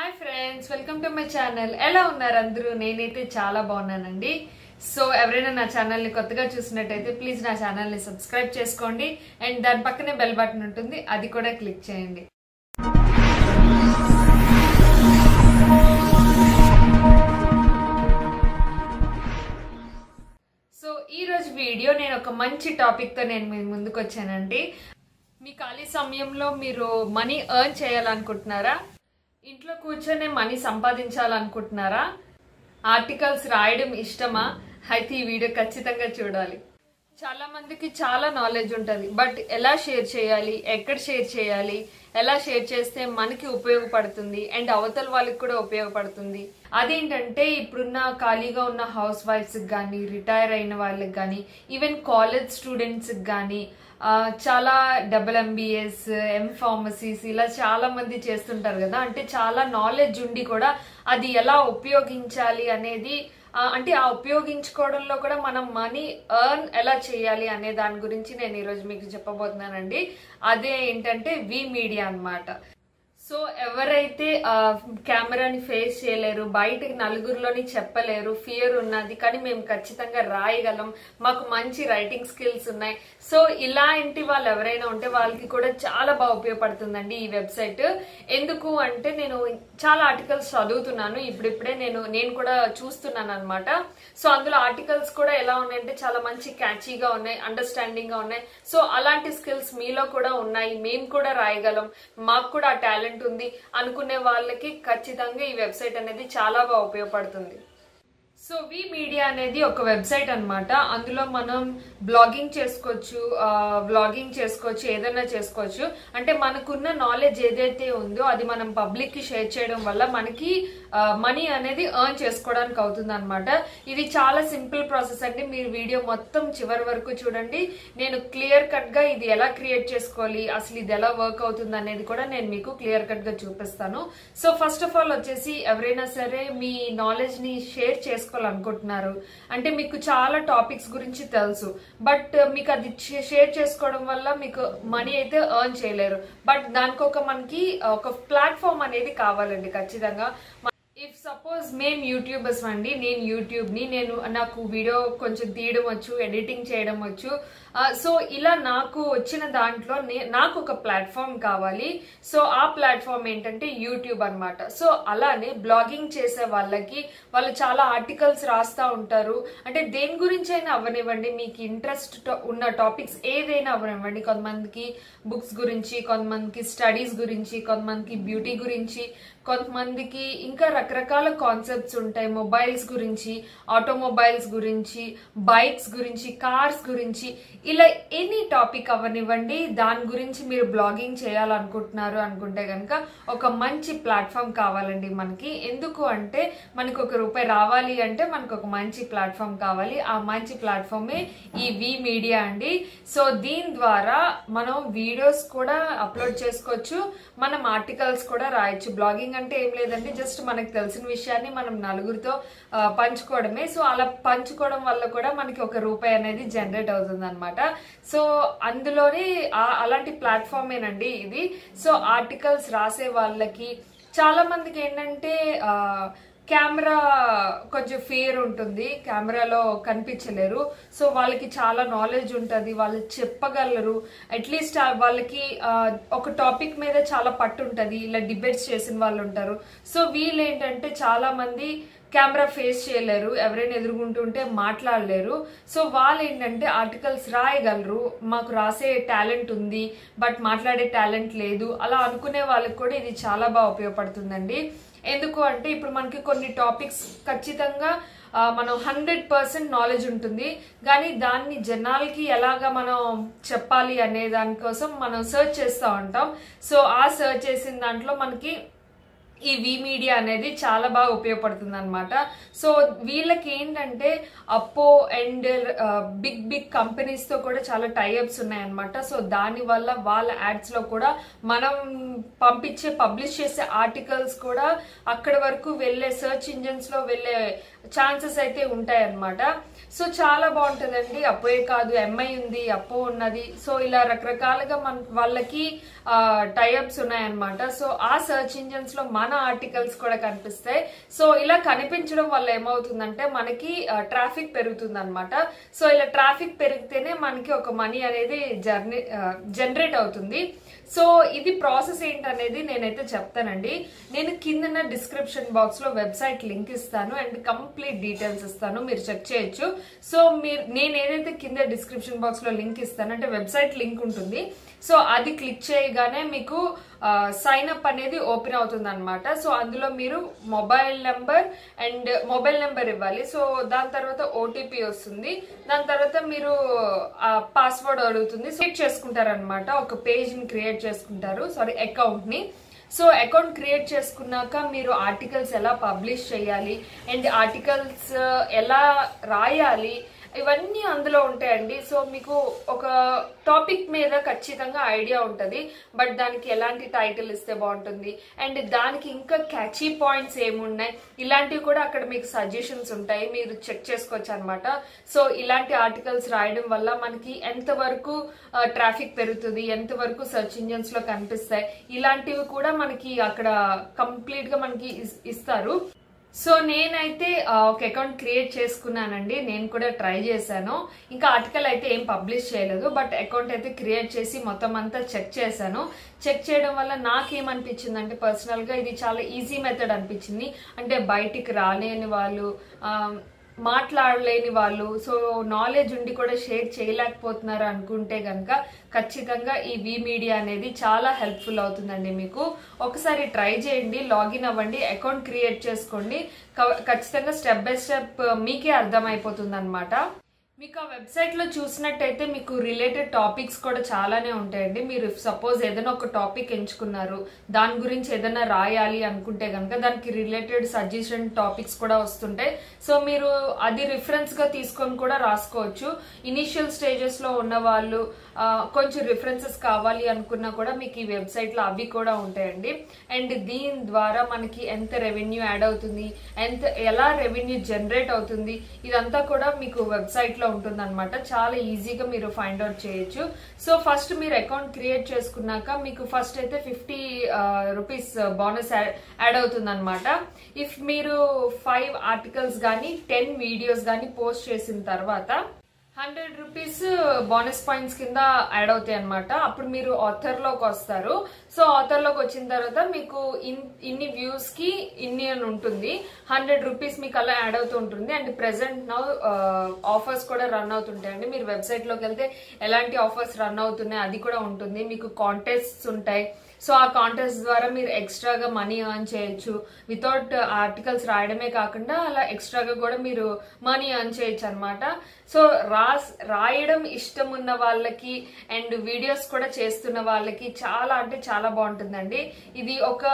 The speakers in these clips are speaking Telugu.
Hi friends, welcome to my channel. ఎలా ఉన్నారు అందరూ? నేనైతే చాలా బాగున్నానండి. సో ఎవరైనా నా ఛానల్ని కొత్తగా చూసినట్టయితే ప్లీజ్ నా ఛానల్ని సబ్స్క్రైబ్ చేసుకోండి అండ్ దాని పక్కనే బెల్ బటన్ ఉంటుంది, అది కూడా క్లిక్ చేయండి. సో ఈరోజు వీడియో నేను ఒక మంచి టాపిక్తో నేను మీ ముందుకు వచ్చానండి. మీ ఖాళీ సమయంలో మీరు మనీ ఎర్న్ చేయాలనుకుంటున్నారా? ఇంట్లో కూర్చొని మనీ సంపాదించాలనుకుంటున్నారా? ఆర్టికల్స్ రాయడం ఇష్టమా? అయితే ఈ వీడియో ఖచ్చితంగా చూడాలి. చాలా మందికి చాలా నాలెడ్జ్ ఉంటుంది, బట్ ఎలా షేర్ చేయాలి, ఎక్కడ షేర్ చేయాలి, ఎలా షేర్ చేస్తే మనకి ఉపయోగపడుతుంది అండ్ అవతల వాళ్ళకి కూడా ఉపయోగపడుతుంది. అదేంటంటే ఇప్పుడున్న ఖాళీగా ఉన్న హౌస్ వైఫ్స్కి కానీ, రిటైర్ అయిన వాళ్ళకి కానీ, ఈవెన్ కాలేజ్ స్టూడెంట్స్కి కానీ, చాలా MBAs, M.Pharmacies ఇలా చాలా మంది చేస్తుంటారు కదా. అంటే చాలా నాలెడ్జ్ ఉండి కూడా అది ఎలా ఉపయోగించాలి అనేది, అంటే ఆ ఉపయోగించుకోవడంలో కూడా మనం మనీ ఎర్న్ ఎలా చేయాలి అనే దాని గురించి నేను ఈరోజు మీకు చెప్పబోతున్నానండి. అదే ఏంటంటే వి మీడియా అన్నమాట. సో ఎవరైతే కెమెరాని ఫేస్ చేయలేరు, బయటకి నలుగురిలోని చెప్పలేరు, ఫియర్ ఉన్నది, కానీ మేము ఖచ్చితంగా రాయగలం, మాకు మంచి రైటింగ్ స్కిల్స్ ఉన్నాయి, సో ఇలాంటి వాళ్ళు ఎవరైనా ఉంటే వాళ్ళకి కూడా చాలా బాగా ఉపయోగపడుతుందండి ఈ వెబ్సైట్. ఎందుకు అంటే నేను చాలా ఆర్టికల్స్ చదువుతున్నాను ఇప్పుడిప్పుడే, నేను కూడా చూస్తున్నాను అనమాట. సో అందులో ఆర్టికల్స్ కూడా ఎలా ఉన్నాయంటే చాలా మంచి క్యాచీగా ఉన్నాయి, అండర్స్టాండింగ్ గా ఉన్నాయి. సో అలాంటి స్కిల్స్ మీలో కూడా ఉన్నాయి, మేము కూడా రాయగలం, మాకు కూడా ఆ టాలెంట్ ఉంది అనుకునే వాళ్ళకి ఖచ్చితంగా ఈ వెబ్సైట్ అనేది చాలా బాగా ఉపయోగపడుతుంది. సో వి మీడియా అనేది ఒక వెబ్సైట్ అన్నమాట. అందులో మనం బ్లాగింగ్ చేసుకోవచ్చు, ఏదైనా చేసుకోవచ్చు. అంటే మనకున్న నాలెడ్జ్ ఏదైతే ఉందో అది మనం పబ్లిక్ కి షేర్ చేయడం వల్ల మనకి మనీ అనేది ఎర్న్ చేసుకోవడానికి అవుతుంది అనమాట. ఇది చాలా సింపుల్ ప్రాసెస్ అండి. మీరు వీడియో మొత్తం చివరి వరకు చూడండి. నేను క్లియర్ కట్ గా ఇది ఎలా క్రియేట్ చేసుకోవాలి, అసలు ఇది ఎలా వర్క్ అవుతుంది అనేది కూడా నేను మీకు క్లియర్ కట్ గా చూపిస్తాను. సో ఫస్ట్ ఆఫ్ ఆల్ వచ్చేసి ఎవరైనా సరే మీ నాలెడ్జ్ ని షేర్ చేసుకోవాలనుకుంటున్నారు అంటే మీకు చాలా టాపిక్స్ గురించి తెలుసు, బట్ మీకు అది షేర్ చేసుకోవడం వల్ల మీకు మనీ అయితే ఎర్న్ చేయలేరు. బట్ దానికి మనకి ఒక ప్లాట్ఫామ్ అనేది కావాలండి ఖచ్చితంగా. ఇఫ్ సపోజ్ మేము యూట్యూబర్స్ అండి, నేను నాకు వీడియో కొంచెం తీయడం వచ్చు, ఎడిటింగ్ చేయడం వచ్చు. సో ఇలా నాకు వచ్చిన దాంట్లో నాకు ఒక ప్లాట్ఫామ్ కావాలి. సో ఆ ప్లాట్ఫామ్ ఏంటంటే యూట్యూబ్ అన్నమాట. సో అలానే బ్లాగింగ్ చేసే వాళ్ళకి వాళ్ళు చాలా ఆర్టికల్స్ రాస్తా ఉంటారు. అంటే దేని గురించి అయినా అవ్వనివ్వండి, మీకు ఇంట్రెస్ట్ ఉన్న టాపిక్స్ ఏదైనా అవ్వనివ్వండి. కొంతమందికి బుక్స్ గురించి, కొంతమందికి స్టడీస్ గురించి, కొంతమందికి బ్యూటీ గురించి, కొంతమందికి ఇంకా రకరకాల కాన్సెప్ట్స్ ఉంటాయి. మొబైల్స్ గురించి, ఆటోమొబైల్స్ గురించి, బైక్స్ గురించి, కార్స్ గురించి, ఇలా ఎనీ టాపిక్ అవ్వనివ్వండి. దాని గురించి మీరు బ్లాగింగ్ చేయాలనుకుంటున్నారు అనుకుంటే కనుక ఒక మంచి ప్లాట్ఫామ్ కావాలండి మనకి. ఎందుకు అంటే మనకు ₹1 రావాలి అంటే మనకు ఒక మంచి ప్లాట్ఫామ్ కావాలి. ఆ మంచి ప్లాట్ఫామే ఈ వి మీడియా అండి. సో దీని ద్వారా మనం వీడియోస్ కూడా అప్లోడ్ చేసుకోవచ్చు, మనం ఆర్టికల్స్ కూడా రాయొచ్చు. బ్లాగింగ్ అంటే ఏం లేదండి, జస్ట్ మనకు తెలిసిన విషయాన్ని మనం నలుగురితో పంచుకోవడమే. సో అలా పంచుకోవడం వల్ల కూడా మనకి ₹1 అనేది జనరేట్ అవుతుంది అనమాట. సో అందులోనే అలాంటి ప్లాట్ఫామేనండి ఇది. సో ఆర్టికల్స్ రాసే వాళ్ళకి చాలా మందికి ఏంటంటే కెమెరా కొంచెం ఫియర్ ఉంటుంది, కెమెరాలో కనిపించలేరు. సో వాళ్ళకి చాలా నాలెడ్జ్ ఉంటుంది, వాళ్ళు చెప్పగలరు. అట్లీస్ట్ వాళ్ళకి ఒక టాపిక్ మీద చాలా పట్టు ఉంటుంది, ఇలా డిబేట్స్ చేసిన వాళ్ళు ఉంటారు. సో వీళ్ళు ఏంటంటే చాలా మంది కెమెరా ఫేస్ చేయలేరు, ఎవరైనా ఎదుర్కొంటుంటే మాట్లాడలేరు. సో వాళ్ళు ఏంటంటే ఆర్టికల్స్ రాయగలరు, మాకు రాసే టాలెంట్ ఉంది బట్ మాట్లాడే టాలెంట్ లేదు, అలా అనుకునే వాళ్ళకి కూడా ఇది చాలా బాగా ఉపయోగపడుతుందండి. ఎందుకు అంటే ఇప్పుడు మనకి కొన్ని టాపిక్స్ ఖచ్చితంగా మనం 100% నాలెడ్జ్ ఉంటుంది, కానీ దాన్ని జనాలకి ఎలాగా మనం చెప్పాలి అనే దానికోసం మనం సర్చ్ చేస్తూ ఉంటాం. సో ఆ సర్చ్ చేసిన దాంట్లో మనకి ఈ వి మీడియా అనేది చాలా బాగా ఉపయోగపడుతుంది అనమాట. సో వీళ్ళకి ఏంటంటే అప్పో అండ్ బిగ్ కంపెనీస్ తో కూడా చాలా టైఅప్స్ ఉన్నాయన్నమాట. సో దాని వల్ల వాళ్ళ యాడ్స్ లో కూడా మనం పబ్లిష్ చేసే ఆర్టికల్స్ కూడా అక్కడ వరకు వెళ్లే, సర్చ్ ఇంజన్స్ లో వెళ్లే ఛాన్సెస్ అయితే ఉంటాయి అన్నమాట. సో చాలా బాగుంటుందండి. అపోయే కాదు, ఎంఐ ఉంది, అప్పో ఉన్నది. సో ఇలా రకరకాలుగా వాళ్ళకి టైఅప్స్ ఉన్నాయన్నమాట. సో ఆ సర్చ్ ఇంజన్స్ లో మన మన ఆర్టికల్స్ కూడా కనిపిస్తాయి. సో ఇలా కనిపించడం వల్ల ఏమవుతుందంటే మనకి ట్రాఫిక్ పెరుగుతుంది అనమాట. సో ఇలా ట్రాఫిక్ పెరిగితేనే మనకి ఒక మనీ అనేది జనరేట్ అవుతుంది. సో ఇది ప్రాసెస్ ఏంటనేది నేనైతే చెప్తానండి. నేను కింద డిస్క్రిప్షన్ బాక్స్ లో వెబ్సైట్ లింక్ ఇస్తాను అండ్ కంప్లీట్ డీటెయిల్స్ ఇస్తాను, మీరు చెక్ చేయొచ్చు. సో నేను ఏదైతే కింద డిస్క్రిప్షన్ బాక్స్ లో లింక్ ఇస్తాను అంటే వెబ్సైట్ లింక్ ఉంటుంది. సో అది క్లిక్ చేయగానే మీకు సైన్ అప్ అనేది ఓపెన్ అవుతుంది అనమాట. సో అందులో మీరు మొబైల్ నెంబర్ ఇవ్వాలి. సో దాని తర్వాత ఓటీపీ వస్తుంది. దాని తర్వాత మీరు పాస్వర్డ్ అడుగుతుంది. సెట్ చేసుకుంటారనమాట, ఒక పేజ్ ని క్రియేట్ చేసుకుంటారు, అకౌంట్ ని. సో అకౌంట్ క్రియేట్ చేసుకున్నాక మీరు ఆర్టికల్స్ ఎలా పబ్లిష్ చేయాలి అండ్ ఆర్టికల్స్ ఎలా రాయాలి ఇవన్నీ అందులో ఉంటాయండి. సో మీకు ఒక టాపిక్ మీద ఖచ్చితంగా ఐడియా ఉంటుంది, బట్ దానికి ఎలాంటి టైటిల్ ఇస్తే బాగుంటుంది అండ్ దానికి ఇంకా క్యాచీ పాయింట్స్ ఏమున్నాయి ఇలాంటివి కూడా అక్కడ మీకు సజెషన్స్ ఉంటాయి, మీరు చెక్ చేసుకోవచ్చు అనమాట. సో ఇలాంటి ఆర్టికల్స్ రాయడం వల్ల మనకి ఎంతవరకు ట్రాఫిక్ పెరుగుతుంది, ఎంతవరకు సెర్చ్ ఇంజిన్స్ లో కనిపిస్తాయి, ఇలాంటివి కూడా మనకి అక్కడ కంప్లీట్ గా మనకి ఇస్తారు. సో నేనైతే ఒక అకౌంట్ క్రియేట్ చేసుకున్నానండి, నేను కూడా ట్రై చేశాను. ఇంకా ఆర్టికల్ అయితే ఏం పబ్లిష్ చేయలేదు, బట్ అకౌంట్ అయితే క్రియేట్ చేసి మొత్తం అంతా చెక్ చేశాను. చెక్ చేయడం వల్ల నాకేమనిపించింది అంటే పర్సనల్ గా ఇది చాలా ఈజీ మెథడ్ అనిపించింది. అంటే బయటికి రాలేని వాళ్ళు, మాట్లాడలేని వాళ్ళు, సో నాలెడ్జ్ ఉండి కూడా షేర్ చేయలేకపోతున్నారు అనుకుంటే గనక ఖచ్చితంగా ఈ వి మీడియా అనేది చాలా హెల్ప్ఫుల్ అవుతుందండి. మీకు ఒకసారి ట్రై చేయండి, లాగిన్ అవ్వండి, అకౌంట్ క్రియేట్ చేసుకోండి. ఖచ్చితంగా స్టెప్ బై స్టెప్ మీకే అర్థమైపోతుంది అనమాట. మీకు ఆ వెబ్సైట్ లో చూసినట్టయితే మీకు రిలేటెడ్ టాపిక్స్ కూడా చాలానే ఉంటాయండి. మీరు సపోజ్ ఏదైనా ఒక టాపిక్ ఎంచుకున్నారు, దాని గురించి ఏదైనా రాయాలి అనుకుంటే కనుక దానికి రిలేటెడ్ సజెషన్ టాపిక్స్ కూడా వస్తుంటాయి. సో మీరు అది రిఫరెన్స్ గా తీసుకొని కూడా రాసుకోవచ్చు. ఇనిషియల్ స్టేజెస్ లో ఉన్న వాళ్ళు కొంచెం రిఫరెన్సెస్ కావాలి అనుకున్నా కూడా మీకు ఈ వెబ్సైట్ లో అవి కూడా ఉంటాయండి. అండ్ దీని ద్వారా మనకి ఎంత రెవెన్యూ యాడ్ అవుతుంది, ఎలా రెవెన్యూ జనరేట్ అవుతుంది, ఇదంతా కూడా మీకు వెబ్సైట్ లో ఉంటుంది అనమాట. చాలా ఈజీగా మీరు ఫైండ్ అవుట్ చేయొచ్చు. సో ఫస్ట్ మీరు అకౌంట్ క్రియేట్ చేసుకున్నాక మీకు ఫస్ట్ అయితే 50 రూపీస్ బోనస్ యాడ్ అవుతుంది అనమాట. ఇఫ్ మీరు 5 ఆర్టికల్స్ గానీ 10 వీడియోస్ గానీ పోస్ట్ చేసిన తర్వాత 100 రూపీస్ బోనస్ పాయింట్స్ కింద యాడ్ అవుతాయి అనమాట. అప్పుడు మీరు ఆథర్ లోకి వస్తారు. సో ఆథర్ లోకి వచ్చిన తర్వాత మీకు ఇన్ని వ్యూస్ కి ఇన్ని అని ఉంటుంది, 100 రూపీస్ మీకు అలా యాడ్ అవుతూ ఉంటుంది. అండ్ ప్రెసెంట్ నౌ ఆఫర్స్ కూడా రన్ అవుతుంటాయండి. మీరు వెబ్సైట్ లోకి వెళ్తే ఎలాంటి ఆఫర్స్ రన్ అవుతున్నాయి అది కూడా ఉంటుంది. మీకు కాంటెస్ట్స్ ఉంటాయి. సో ఆ కాంటెస్ట్ ద్వారా మీరు ఎక్స్ట్రాగా మనీ ఎర్న్ చేయొచ్చు. వితౌట్ ఆర్టికల్స్ రాయడమే కాకుండా అలా ఎక్స్ట్రాగా కూడా మీరు మనీ ఎర్న్ చేయొచ్చు అనమాట. సో రాయడం ఇష్టం ఉన్న వాళ్ళకి అండ్ వీడియోస్ కూడా చేస్తున్న వాళ్ళకి చాలా అంటే చాలా బాగుంటుందండి. ఇది ఒక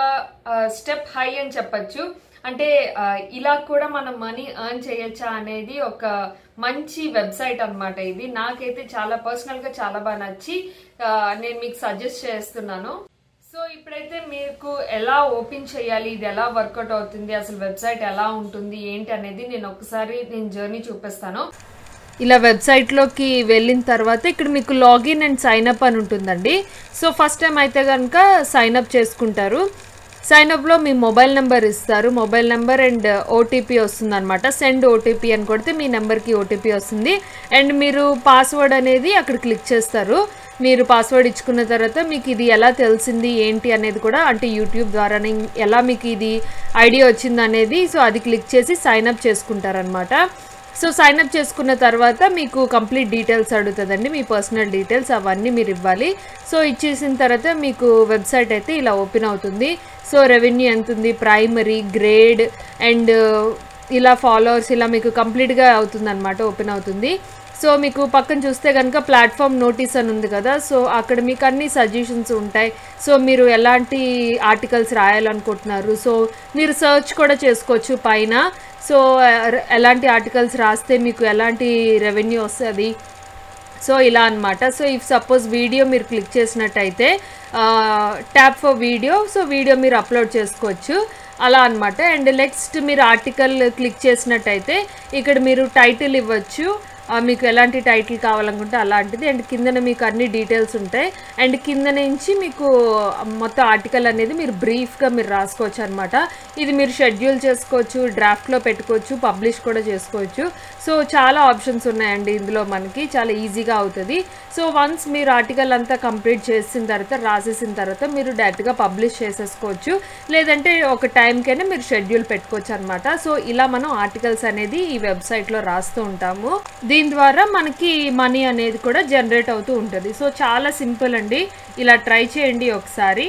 స్టెప్ హై అని చెప్పచ్చు. అంటే ఇలా కూడా మనం మనీ ఎర్న్ చేయొచ్చా అనేది ఒక మంచి వెబ్సైట్ అనమాట. ఇది నాకైతే చాలా పర్సనల్ గా చాలా బాగా నచ్చి నేను మీకు సజెస్ట్ చేస్తున్నాను. సో ఇప్పుడైతే మీకు ఎలా ఓపెన్ చేయాలి, ఇది ఎలా వర్కౌట్ అవుతుంది, అసలు వెబ్సైట్ ఎలా ఉంటుంది ఏంటి అనేది నేను జర్నీ చూపిస్తాను. ఇలా వెబ్సైట్ లోకి వెళ్ళిన తర్వాత ఇక్కడ మీకు లాగిన్ అండ్ సైన్ అప్ అని ఉంటుందండి. సో ఫస్ట్ టైం అయితే కనుక సైన్ అప్ చేసుకుంటారు. సైన్ అప్ లో మీ మొబైల్ నెంబర్ ఇస్తారు. మొబైల్ నెంబర్ అండ్ ఓటీపీ వస్తుంది అనమాట. సెండ్ ఓటీపీ అని కొడితే మీ నెంబర్కి ఓటీపీ వస్తుంది. అండ్ మీరు పాస్వర్డ్ అనేది అక్కడ క్లిక్ చేస్తారు. మీరు పాస్వర్డ్ ఇచ్చుకున్న తర్వాత మీకు ఇది ఎలా తెలిసింది ఏంటి అనేది కూడా, అంటే యూట్యూబ్ ద్వారానే ఎలా మీకు ఇది ఐడియా వచ్చింది అనేది, సో అది క్లిక్ చేసి సైన్ అప్ చేసుకుంటారనమాట. సో సైన్ అప్ చేసుకున్న తర్వాత మీకు కంప్లీట్ డీటెయిల్స్ అడుగుతుందండి, మీ పర్సనల్ డీటెయిల్స్ అవన్నీ మీరు ఇవ్వాలి. సో ఇచ్చేసిన తర్వాత మీకు వెబ్సైట్ అయితే ఇలా ఓపెన్ అవుతుంది. సో రెవెన్యూ ఎంత ఉంది, ప్రైమరీ, గ్రేడ్ అండ్ ఇలా ఫాలోవర్స్ ఇలా మీకు కంప్లీట్గా అవుతుంది అనమాట, ఓపెన్ అవుతుంది. సో మీకు పక్కన చూస్తే కనుక ప్లాట్ఫామ్ నోటీస్ అని ఉంది కదా, సో అక్కడ మీకు అన్ని సజెషన్స్ ఉంటాయి. సో మీరు ఎలాంటి ఆర్టికల్స్ రాయాలనుకుంటున్నారు, సో మీరు సర్చ్ కూడా చేసుకోవచ్చు పైన. సో ఎలాంటి ఆర్టికల్స్ రాస్తే మీకు ఎలాంటి రెవెన్యూ వస్తుంది, సో ఇలా అనమాట. సో ఇఫ్ సపోజ్ వీడియో మీరు క్లిక్ చేసినట్టయితే tap for video, so video మీరు అప్లోడ్ చేసుకోవచ్చు అలా అనమాట. అండ్ నెక్స్ట్ మీరు ఆర్టికల్ క్లిక్ చేసినట్టయితే ఇక్కడ మీరు టైటిల్ ఇవ్వచ్చు, మీకు ఎలాంటి టైటిల్ కావాలనుకుంటే అలాంటిది. అండ్ కిందన మీకు అన్ని డీటెయిల్స్ ఉంటాయి. అండ్ కింద నుంచి మీకు మొత్తం ఆర్టికల్ అనేది మీరు బ్రీఫ్గా మీరు రాసుకోవచ్చు అనమాట. ఇది మీరు షెడ్యూల్ చేసుకోవచ్చు, డ్రాఫ్ట్లో పెట్టుకోవచ్చు, పబ్లిష్ కూడా చేసుకోవచ్చు. సో చాలా ఆప్షన్స్ ఉన్నాయండి ఇందులో, మనకి చాలా ఈజీగా అవుతుంది. సో వన్స్ మీరు ఆర్టికల్ అంతా కంప్లీట్ చేసిన తర్వాత, రాసేసిన తర్వాత మీరు డైరెక్ట్గా పబ్లిష్ చేసేసుకోవచ్చు, లేదంటే ఒక టైంకైనా మీరు షెడ్యూల్ పెట్టుకోవచ్చు అనమాట. సో ఇలా మనం ఆర్టికల్స్ అనేది ఈ వెబ్సైట్లో రాస్తూ ఉంటాము. దీని ద్వారా మనకి మనీ అనేది కూడా జనరేట్ అవుతూ ఉంటుంది. సో చాలా సింపుల్ అండి, ఇలా ట్రై చేయండి ఒకసారి.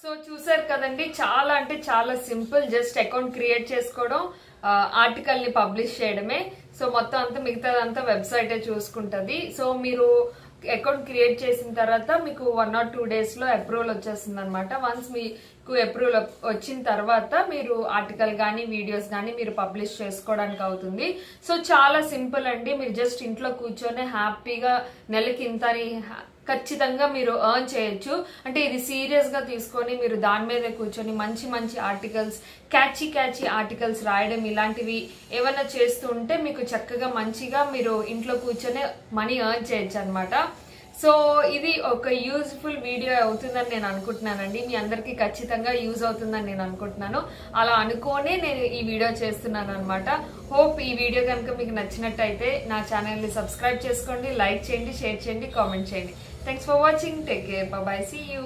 సో చూసారు కదండి, చాలా అంటే చాలా సింపుల్. జస్ట్ అకౌంట్ క్రియేట్ చేసుకోవడం, ఆర్టికల్ని పబ్లిష్ చేయడమే. సో మొత్తం అంతా మిగతాదంతా వెబ్సైటే చూసుకుంటుంది. సో మీరు అకౌంట్ క్రియేట్ చేసిన తర్వాత మీకు 1 or 2 daysలో అప్రూవల్ వచ్చేస్తుంది అనమాట. వన్స్ మీకు అప్రూవల్ వచ్చిన తర్వాత మీరు ఆర్టికల్ కానీ వీడియోస్ కానీ మీరు పబ్లిష్ చేసుకోవడానికి అవుతుంది. సో చాలా సింపుల్ అండి. మీరు జస్ట్ ఇంట్లో కూర్చొని హ్యాపీగా నెలకి ఇంతని ఖచ్చితంగా మీరు ఎర్న్ చేయొచ్చు. అంటే ఇది సీరియస్ గా తీసుకొని మీరు దాని మీద కూర్చొని మంచి మంచి ఆర్టికల్స్, క్యాచీ ఆర్టికల్స్ రాయడం, ఇలాంటివి ఏమైనా చేస్తూ ఉంటే మీకు చక్కగా మంచిగా మీరు ఇంట్లో కూర్చొని మనీ ఎర్న్ చేయొచ్చు అనమాట. సో ఇది ఒక యూజ్ఫుల్ వీడియో అవుతుందని నేను అనుకుంటున్నానండి. మీ అందరికీ ఖచ్చితంగా యూజ్ అవుతుందని నేను అనుకుంటున్నాను. అలా అనుకోనే నేను ఈ వీడియో చేస్తున్నాను అనమాట. హోప్ ఈ వీడియో కనుక మీకు నచ్చినట్టయితే నా ఛానల్ని సబ్స్క్రైబ్ చేసుకోండి, లైక్ చేయండి, షేర్ చేయండి, కామెంట్ చేయండి. Thanks for watching. Take care. Bye. See you.